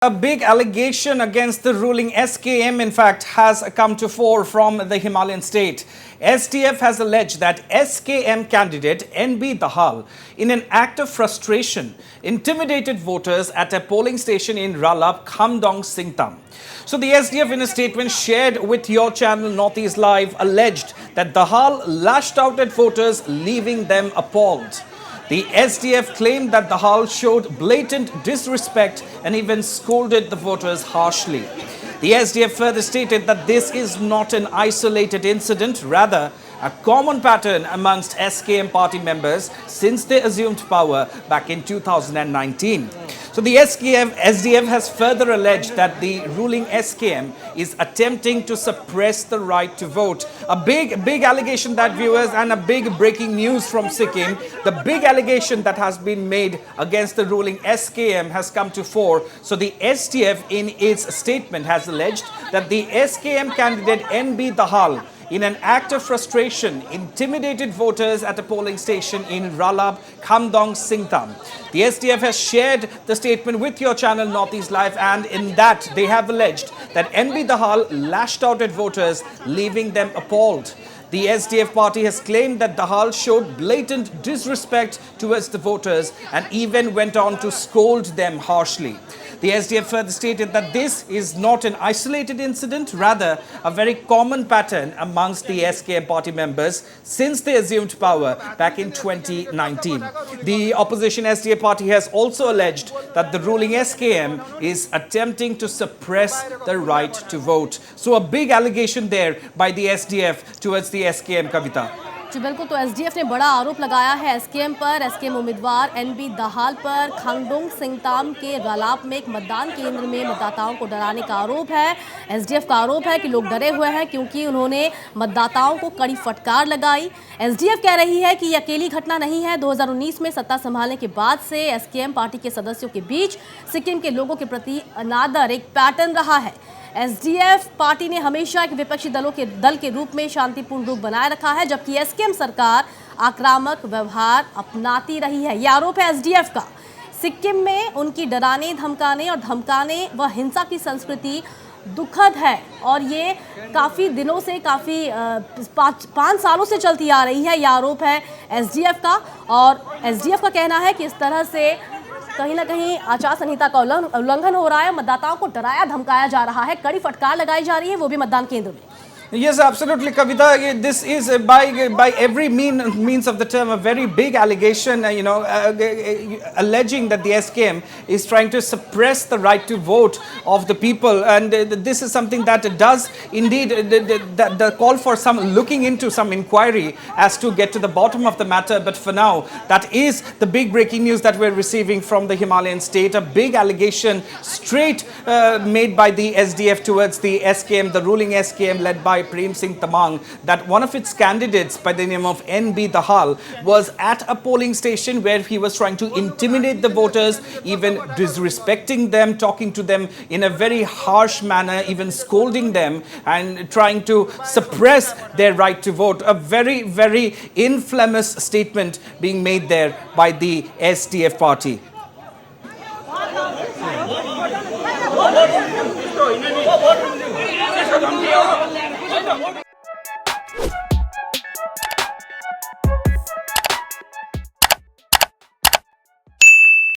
A big allegation against the ruling SKM, in fact, has come to fore from the Himalayan state. SDF has alleged that SKM candidate NB Dahal, in an act of frustration, intimidated voters at a polling station in Ralab, Khamdong, Singtam. So the SDF, in a statement shared with your channel Northeast Live, alleged that Dahal lashed out at voters, leaving them appalled. The SDF claimed that Dahal showed blatant disrespect and even scolded the voters harshly. The SDF further stated that this is not an isolated incident, rather a common pattern amongst SKM party members since they assumed power back in 2019. So the SDF has further alleged that the ruling SKM is attempting to suppress the right to vote. A big allegation, that viewers, and a big breaking news from Sikkim. The big allegation that has been made against the ruling SKM has come to fore. So the SDF, in its statement, has alleged that the SKM candidate NB Dahal, in an act of frustration, intimidated voters at a polling station in Ralab, Khamdong, Singtam. The SDF has shared the statement with your channel Northeast Live, and in that they have alleged that NB Dahal lashed out at voters, leaving them appalled. The SDF party has claimed that Dahal showed blatant disrespect towards the voters and even went on to scold them harshly. The SDF further stated that this is not an isolated incident, rather a very common pattern amongst the SKM party members since they assumed power back in 2019. The opposition SDF party has also alleged that the ruling SKM is attempting to suppress the right to vote. So a big allegation there by the SDF towards the SKM, Kavita. जी बिल्कुल, तो SDF ने बड़ा आरोप लगाया है SKM पर, SKM उम्मीदवार NB Dahal पर। खांगडोंग सिंगताम के रालाप में एक मतदान केंद्र में मतदाताओं को डराने का आरोप है। एसडीएफ का आरोप है कि लोग डरे हुए हैं क्योंकि उन्होंने मतदाताओं को कड़ी फटकार लगाई। एसडीएफ कह रही है कि ये अकेली घटना नहीं है। 2019 में सत्ता संभालने के बाद से एसकेएम पार्टी के सदस्यों के बीच सिक्किम के लोगों के प्रति अनादर एक पैटर्न रहा है। एसडीएफ पार्टी ने हमेशा एक विपक्षी दल के रूप में शांतिपूर्ण रूप बनाए रखा है, जबकि एसकेएम सरकार आक्रामक व्यवहार अपनाती रही है। यह आरोप है एसडीएफ का। सिक्किम में उनकी डराने, धमकाने व हिंसा की संस्कृति दुखद है और ये काफ़ी दिनों से, काफ़ी 5 सालों से चलती आ रही है। यह आरोप है एसडीएफ का, और एसडीएफ का कहना है कि इस तरह से कहीं ना कहीं आचार संहिता का उल्लंघन हो रहा है, मतदाताओं को डराया धमकाया जा रहा है, कड़ी फटकार लगाई जा रही है, वो भी मतदान केंद्र में। Yes, absolutely, Kavita. This is by every means of the term a very big allegation, alleging that the SKM is trying to suppress the right to vote of the people, and this is something that does indeed the call for some looking into some inquiry as to get to the bottom of the matter. But for now, that is the big breaking news that we're receiving from the Himalayan state. A big allegation straight made by the SDF towards the SKM, the ruling SKM led by Prem Singh Tamang, that one of its candidates by the name of NB Dahal was at a polling station where he was trying to intimidate the voters, even disrespecting them, talking to them in a very harsh manner, even scolding them and trying to suppress their right to vote. A very, very infamous statement being made there by the SDF party.